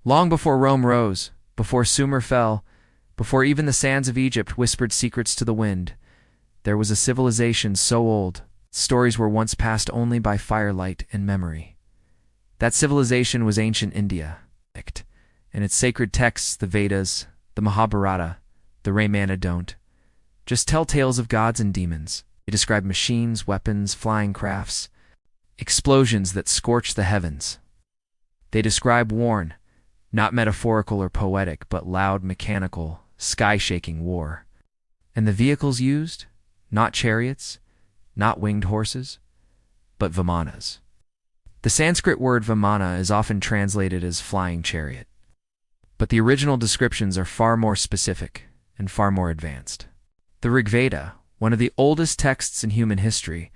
Long before Rome rose, before Sumer fell, before even the sands of Egypt whispered secrets to the wind, there was a civilization so old, stories were once passed only by firelight and memory. That civilization was ancient India, and its sacred texts, the Vedas, the Mahabharata, the Ramayana don't just tell tales of gods and demons. They describe machines, weapons, flying crafts, explosions that scorch the heavens. They describe war, not metaphorical or poetic, but loud, mechanical, sky-shaking war. And the vehicles used? Not chariots, not winged horses, but vimanas. The Sanskrit word vimana is often translated as flying chariot, but the original descriptions are far more specific and far more advanced. The Rig Veda, one of the oldest texts in human history,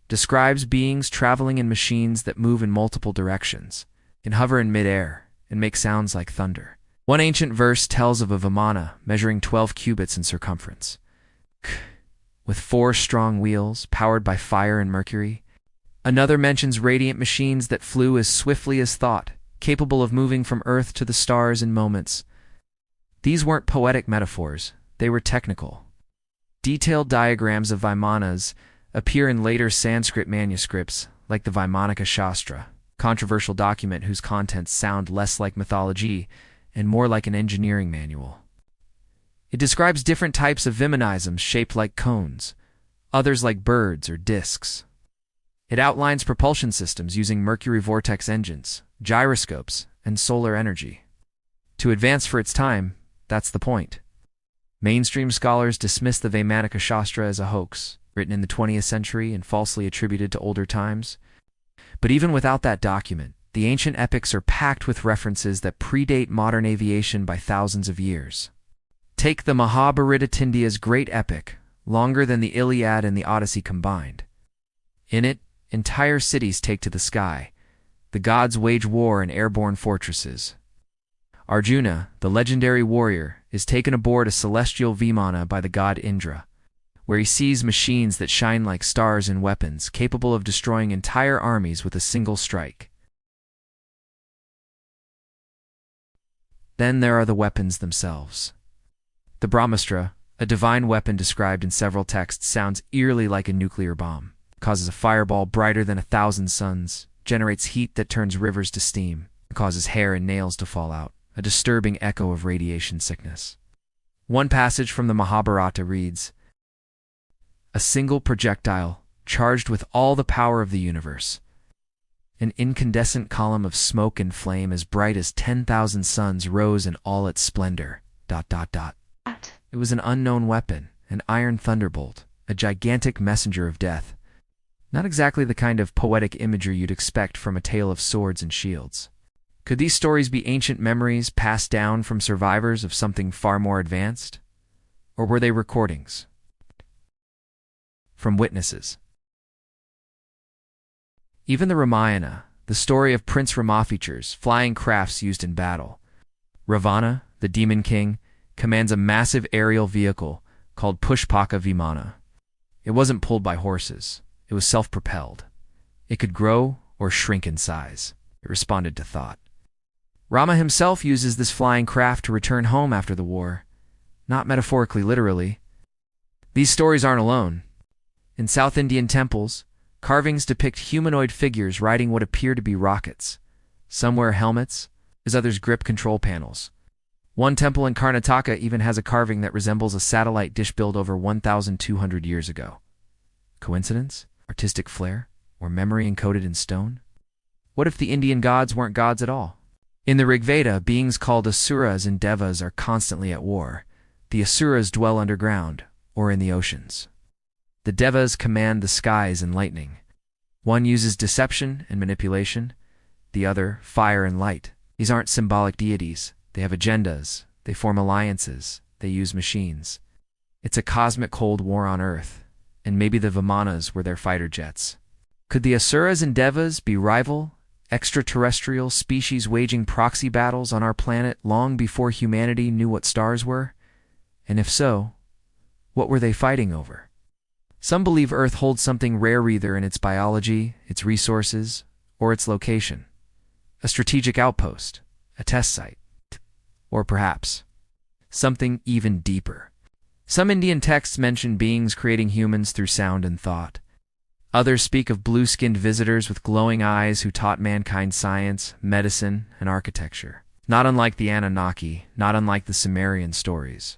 describes beings traveling in machines that move in multiple directions, can hover in midair, and make sounds like thunder. One ancient verse tells of a vimana measuring 12 cubits in circumference, with 4 strong wheels powered by fire and mercury. Another mentions radiant machines that flew as swiftly as thought, capable of moving from Earth to the stars in moments. These weren't poetic metaphors, they were technical. Detailed diagrams of vimanas appear in later Sanskrit manuscripts, like the Vaimanika Shastra, controversial document whose contents sound less like mythology and more like an engineering manual. It describes different types of vimanisms shaped like cones, others like birds or discs. It outlines propulsion systems using mercury vortex engines, gyroscopes, and solar energy. To advance for its time, that's the point. Mainstream scholars dismiss the Vaimanika Shastra as a hoax, written in the 20th century and falsely attributed to older times. But even without that document, the ancient epics are packed with references that predate modern aviation by thousands of years. Take the Mahabharata, India's great epic, longer than the Iliad and the Odyssey combined. In it, entire cities take to the sky. The gods wage war in airborne fortresses. Arjuna, the legendary warrior, is taken aboard a celestial vimana by the god Indra, where he sees machines that shine like stars and weapons capable of destroying entire armies with a single strike. Then there are the weapons themselves. The Brahmastra, a divine weapon described in several texts, sounds eerily like a nuclear bomb, causes a fireball brighter than 1,000 suns, generates heat that turns rivers to steam, causes hair and nails to fall out, a disturbing echo of radiation sickness. One passage from the Mahabharata reads, "A single projectile, charged with all the power of the universe. An incandescent column of smoke and flame as bright as 10,000 suns rose in all its splendor. ... It was an unknown weapon, an iron thunderbolt, a gigantic messenger of death. Not exactly the kind of poetic imagery you'd expect from a tale of swords and shields. Could these stories be ancient memories passed down from survivors of something far more advanced? Or were they recordings from witnesses? Even the Ramayana, the story of Prince Rama, features flying crafts used in battle. Ravana, the demon king, commands a massive aerial vehicle called Pushpaka Vimana. It wasn't pulled by horses. It was self-propelled. It could grow or shrink in size. It responded to thought. Rama himself uses this flying craft to return home after the war, not metaphorically, literally. These stories aren't alone. In South Indian temples, carvings depict humanoid figures riding what appear to be rockets. Some wear helmets, as others grip control panels. One temple in Karnataka even has a carving that resembles a satellite dish built over 1,200 years ago. Coincidence? Artistic flair? Or memory encoded in stone? What if the Indian gods weren't gods at all? In the Rig Veda, beings called Asuras and Devas are constantly at war. The Asuras dwell underground, or in the oceans. The Devas command the skies and lightning. One uses deception and manipulation, the other fire and light. These aren't symbolic deities. They have agendas, they form alliances, they use machines. It's a cosmic cold war on Earth, and maybe the Vimanas were their fighter jets. Could the Asuras and Devas be rival, extraterrestrial species waging proxy battles on our planet long before humanity knew what stars were? And if so, what were they fighting over? Some believe Earth holds something rare either in its biology, its resources, or its location. A strategic outpost, a test site. Or perhaps something even deeper. Some Indian texts mention beings creating humans through sound and thought. Others speak of blue-skinned visitors with glowing eyes who taught mankind science, medicine, and architecture. Not unlike the Anunnaki, not unlike the Sumerian stories.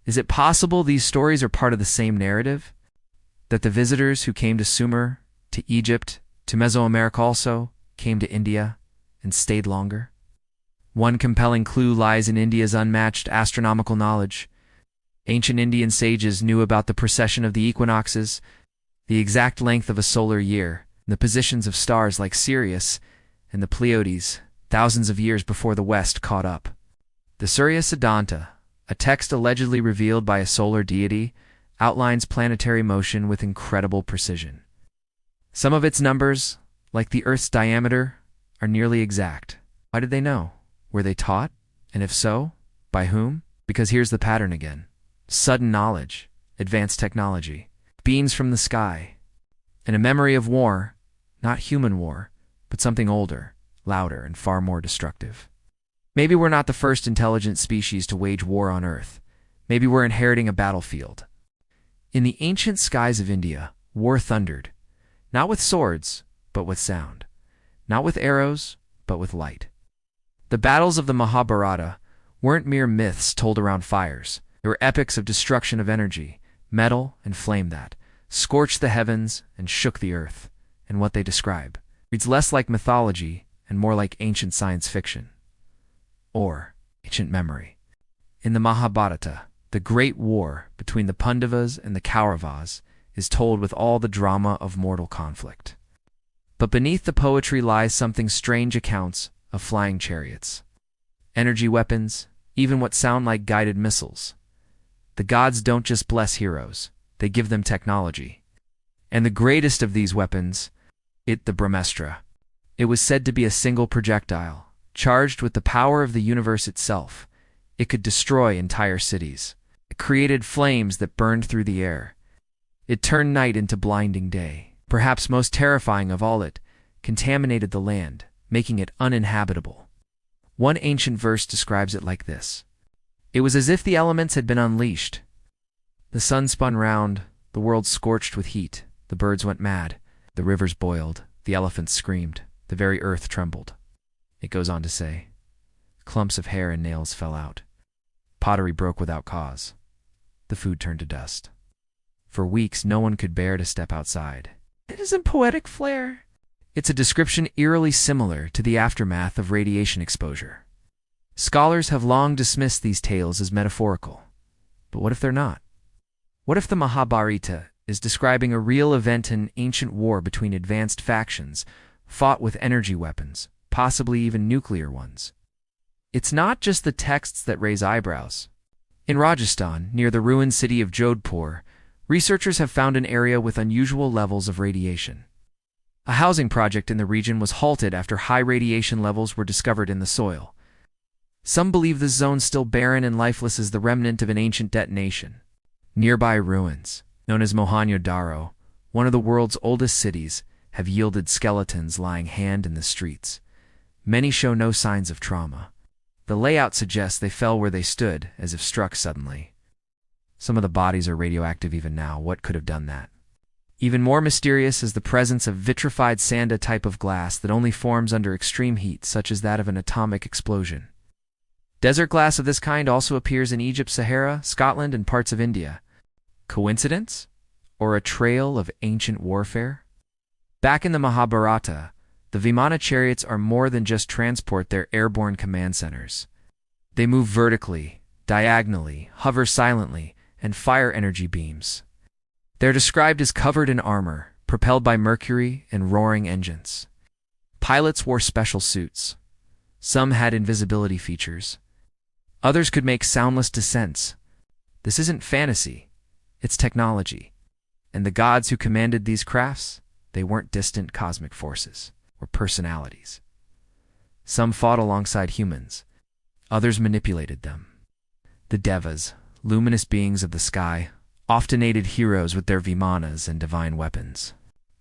Is it possible these stories are part of the same narrative? That the visitors who came to Sumer, to Egypt, to Mesoamerica also, came to India and stayed longer? One compelling clue lies in India's unmatched astronomical knowledge. Ancient Indian sages knew about the precession of the equinoxes, the exact length of a solar year, and the positions of stars like Sirius and the Pleiades, thousands of years before the West caught up. The Surya Siddhanta, a text allegedly revealed by a solar deity, outlines planetary motion with incredible precision. Some of its numbers, like the Earth's diameter, are nearly exact. Why did they know? Were they taught? And if so, by whom? Because here's the pattern again. Sudden knowledge, advanced technology, beams from the sky, and a memory of war, not human war, but something older, louder, and far more destructive. Maybe we're not the first intelligent species to wage war on Earth. Maybe we're inheriting a battlefield. In the ancient skies of India, war thundered, not with swords, but with sound, not with arrows, but with light. The battles of the Mahabharata weren't mere myths told around fires. They were epics of destruction of energy, metal, and flame that scorched the heavens and shook the earth. And what they describe reads less like mythology and more like ancient science fiction. Or ancient memory. In the Mahabharata, the great war between the Pandavas and the Kauravas is told with all the drama of mortal conflict. But beneath the poetry lies something strange accounts of flying chariots, energy weapons, even what sound like guided missiles. The gods don't just bless heroes, they give them technology. And the greatest of these weapons, the Brahmastra. It was said to be a single projectile, charged with the power of the universe itself. It could destroy entire cities. It created flames that burned through the air. It turned night into blinding day. Perhaps most terrifying of all, it contaminated the land, making it uninhabitable. One ancient verse describes it like this. It was as if the elements had been unleashed. The sun spun round, the world scorched with heat, the birds went mad, the rivers boiled, the elephants screamed, the very earth trembled. It goes on to say, clumps of hair and nails fell out. Pottery broke without cause. The food turned to dust. For weeks no one could bear to step outside. It isn't poetic flair. It's a description eerily similar to the aftermath of radiation exposure. Scholars have long dismissed these tales as metaphorical. But what if they're not? What if the Mahabharata is describing a real event in ancient war between advanced factions, fought with energy weapons, possibly even nuclear ones? It's not just the texts that raise eyebrows. In Rajasthan, near the ruined city of Jodhpur, researchers have found an area with unusual levels of radiation. A housing project in the region was halted after high radiation levels were discovered in the soil. Some believe this zone still barren and lifeless is the remnant of an ancient detonation. Nearby ruins, known as Mohenjo-daro, one of the world's oldest cities, have yielded skeletons lying hand in the streets. Many show no signs of trauma. The layout suggests they fell where they stood, as if struck suddenly. Some of the bodies are radioactive even now. What could have done that? Even more mysterious is the presence of vitrified sand, a type of glass that only forms under extreme heat, such as that of an atomic explosion. Desert glass of this kind also appears in Egypt, Sahara, Scotland, and parts of India. Coincidence? Or a trail of ancient warfare? Back in the Mahabharata, the Vimana chariots are more than just transport, they're airborne command centers. They move vertically, diagonally, hover silently, and fire energy beams. They're described as covered in armor, propelled by mercury and roaring engines. Pilots wore special suits. Some had invisibility features. Others could make soundless descents. This isn't fantasy, it's technology. And the gods who commanded these crafts, they weren't distant cosmic forces, or personalities. Some fought alongside humans. Others manipulated them. The Devas, luminous beings of the sky, often aided heroes with their vimanas and divine weapons.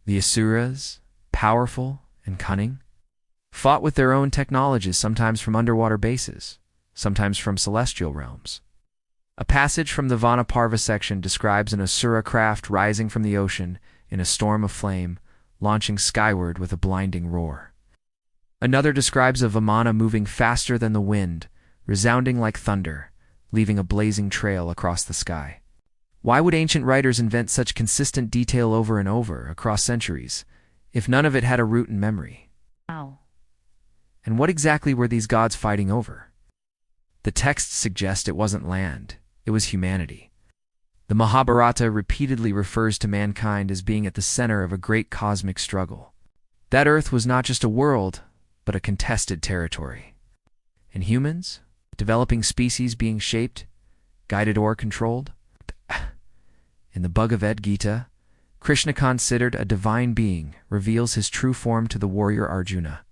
The Asuras, powerful and cunning, fought with their own technologies, sometimes from underwater bases, sometimes from celestial realms. A passage from the Vanaparva section describes an Asura craft rising from the ocean in a storm of flame, launching skyward with a blinding roar. Another describes a Vamana moving faster than the wind, resounding like thunder, leaving a blazing trail across the sky. Why would ancient writers invent such consistent detail over and over, across centuries, if none of it had a root in memory? Wow. And what exactly were these gods fighting over? The texts suggest it wasn't land, it was humanity. The Mahabharata repeatedly refers to mankind as being at the center of a great cosmic struggle. That Earth was not just a world, but a contested territory. And humans? Developing species being shaped, guided or controlled? In the Bhagavad Gita, Krishna, considered a divine being, reveals his true form to the warrior Arjuna.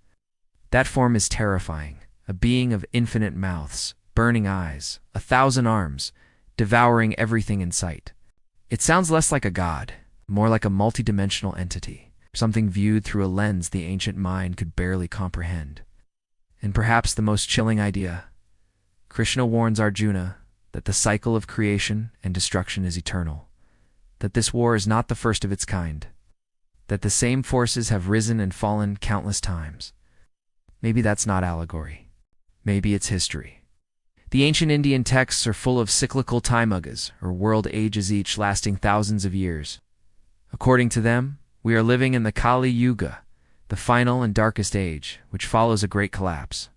That form is terrifying, a being of infinite mouths, burning eyes, 1,000 arms, devouring everything in sight. It sounds less like a god, more like a multidimensional entity, something viewed through a lens the ancient mind could barely comprehend. And perhaps the most chilling idea, Krishna warns Arjuna that the cycle of creation and destruction is eternal, that this war is not the first of its kind, that the same forces have risen and fallen countless times. Maybe that's not allegory. Maybe it's history. The ancient Indian texts are full of cyclical time yugas, or world ages, each lasting thousands of years. According to them, we are living in the Kali Yuga, the final and darkest age, which follows a great collapse.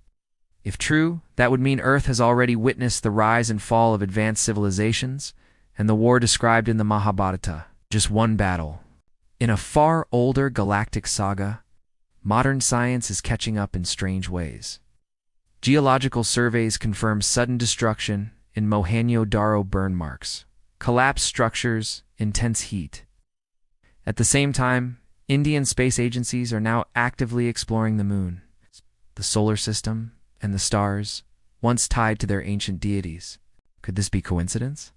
If true, that would mean Earth has already witnessed the rise and fall of advanced civilizations, and the war described in the Mahabharata, just one battle. In a far older galactic saga, modern science is catching up in strange ways. Geological surveys confirm sudden destruction in Mohenjo-Daro burn marks, collapsed structures, intense heat. At the same time, Indian space agencies are now actively exploring the moon, the solar system, and the stars, once tied to their ancient deities. Could this be coincidence?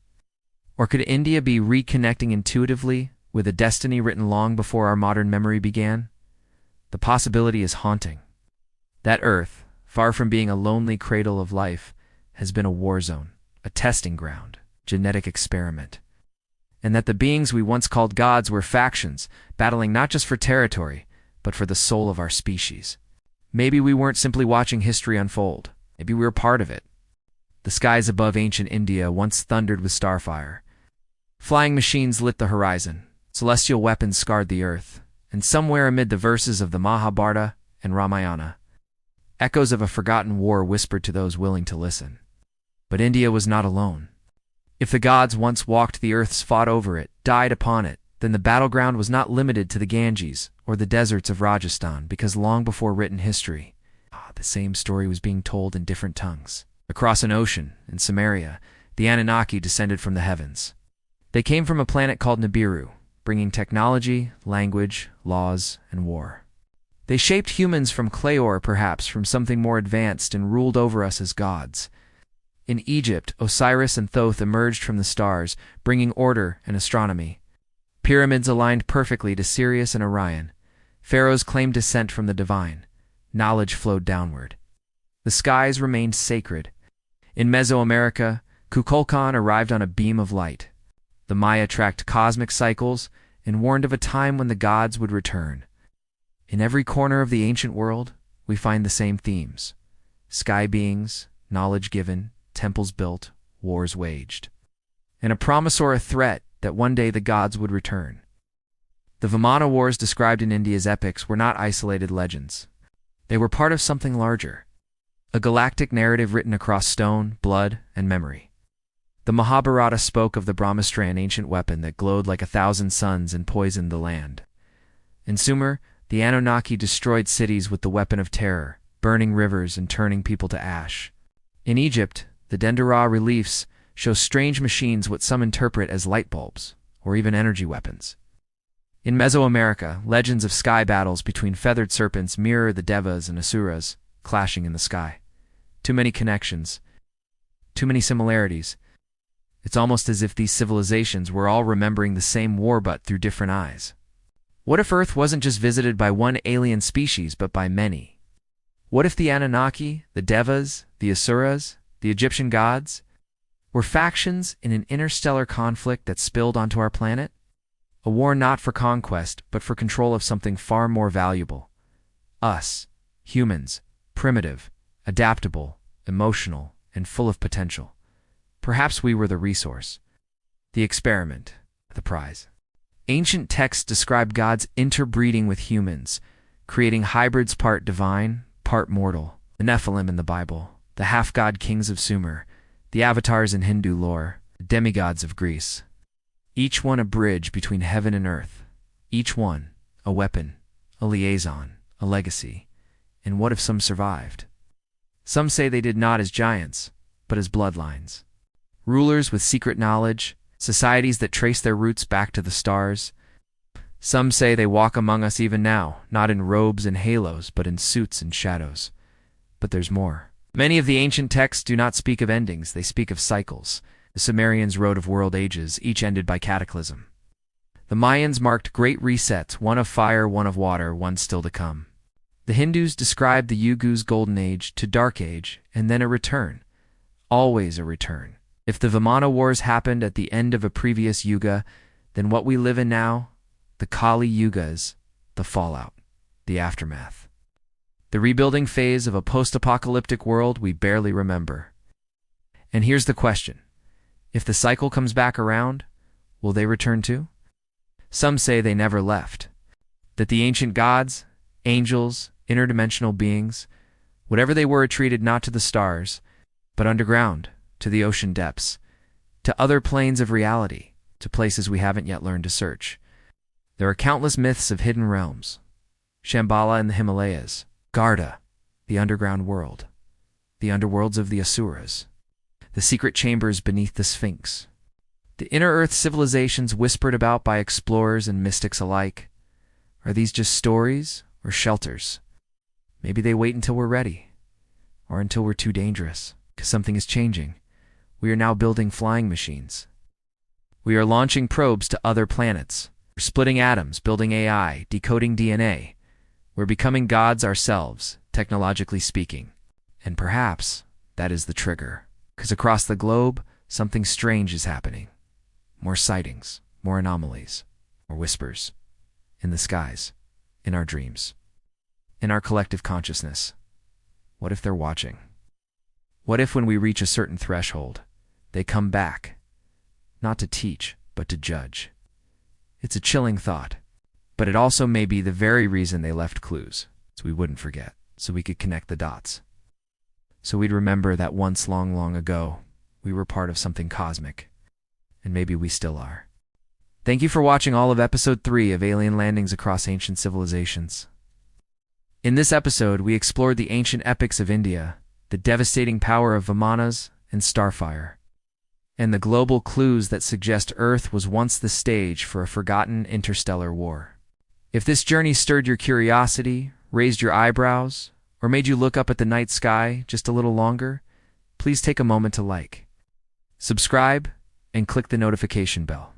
Or could India be reconnecting intuitively with a destiny written long before our modern memory began? The possibility is haunting. That Earth, far from being a lonely cradle of life, has been a war zone, a testing ground, genetic experiment. And that the beings we once called gods were factions, battling not just for territory, but for the soul of our species. Maybe we weren't simply watching history unfold. Maybe we were part of it. The skies above ancient India once thundered with starfire. Flying machines lit the horizon, celestial weapons scarred the earth, and somewhere amid the verses of the Mahabharata and Ramayana, echoes of a forgotten war whispered to those willing to listen. But India was not alone. If the gods once walked the earths, fought over it, died upon it, then the battleground was not limited to the Ganges or the deserts of Rajasthan, because long before written history, the same story was being told in different tongues. Across an ocean, in Samaria, the Anunnaki descended from the heavens. They came from a planet called Nibiru, bringing technology, language, laws, and war. They shaped humans from clay, or perhaps from something more advanced, and ruled over us as gods. In Egypt, Osiris and Thoth emerged from the stars, bringing order and astronomy. Pyramids aligned perfectly to Sirius and Orion. Pharaohs claimed descent from the divine. Knowledge flowed downward. The skies remained sacred. In Mesoamerica, Kukulkan arrived on a beam of light. The Maya tracked cosmic cycles and warned of a time when the gods would return. In every corner of the ancient world, we find the same themes: sky beings, knowledge given, temples built, wars waged, and a promise or a threat that one day the gods would return. The Vamana wars described in India's epics were not isolated legends. They were part of something larger, a galactic narrative written across stone, blood, and memory. The Mahabharata spoke of the Brahmastra, an ancient weapon that glowed like 1,000 suns and poisoned the land. In Sumer, the Anunnaki destroyed cities with the weapon of terror, burning rivers and turning people to ash. In Egypt, the Dendera reliefs show strange machines, what some interpret as light bulbs, or even energy weapons. In Mesoamerica, legends of sky battles between feathered serpents mirror the Devas and Asuras clashing in the sky. Too many connections, too many similarities. It's almost as if these civilizations were all remembering the same war, but through different eyes. What if Earth wasn't just visited by one alien species, but by many? What if the Anunnaki, the Devas, the Asuras, The Egyptian gods? Were factions in an interstellar conflict that spilled onto our planet? A war not for conquest, but for control of something far more valuable. Us, humans, primitive, adaptable, emotional, and full of potential. Perhaps we were the resource. The experiment, the prize. Ancient texts describe gods interbreeding with humans, creating hybrids part divine, part mortal. The Nephilim in the Bible, the half-god kings of Sumer, the avatars in Hindu lore, the demigods of Greece. Each one a bridge between heaven and earth. Each one a weapon, a liaison, a legacy. And what if some survived? Some say they did not as giants, but as bloodlines. Rulers with secret knowledge, societies that trace their roots back to the stars. Some say they walk among us even now, not in robes and halos, but in suits and shadows. But there's more. Many of the ancient texts do not speak of endings, they speak of cycles. The Sumerians wrote of world ages, each ended by cataclysm. The Mayans marked great resets, one of fire, one of water, one still to come. The Hindus described the Yuga's golden age to dark age, and then a return. Always a return. If the Vimana Wars happened at the end of a previous Yuga, then what we live in now, the Kali Yugas, the fallout, the aftermath. The rebuilding phase of a post-apocalyptic world we barely remember. And here's the question. If the cycle comes back around, will they return too? Some say they never left. That the ancient gods, angels, interdimensional beings, whatever they were, retreated not to the stars, but underground, to the ocean depths, to other planes of reality, to places we haven't yet learned to search. There are countless myths of hidden realms. Shambhala in the Himalayas, Garda, the underground world, the underworlds of the Asuras, the secret chambers beneath the Sphinx, the inner earth civilizations whispered about by explorers and mystics alike. Are these just stories or shelters? Maybe they wait until we're ready, or until we're too dangerous, because something is changing. We are now building flying machines. We are launching probes to other planets. We're splitting atoms, building AI, decoding DNA. We're becoming gods ourselves, technologically speaking. And perhaps that is the trigger. Because across the globe, something strange is happening. More sightings, more anomalies, more whispers. In the skies, in our dreams, in our collective consciousness. What if they're watching? What if when we reach a certain threshold, they come back, not to teach, but to judge? It's a chilling thought, but it also may be the very reason they left clues, so we wouldn't forget, so we could connect the dots. So we'd remember that once long, long ago, we were part of something cosmic, and maybe we still are. Thank you for watching all of Episode 3 of Alien Landings Across Ancient Civilizations. In this episode, we explored the ancient epics of India, the devastating power of Vimanas and Starfire, and the global clues that suggest Earth was once the stage for a forgotten interstellar war. If this journey stirred your curiosity, raised your eyebrows, or made you look up at the night sky just a little longer, please take a moment to like, subscribe, and click the notification bell.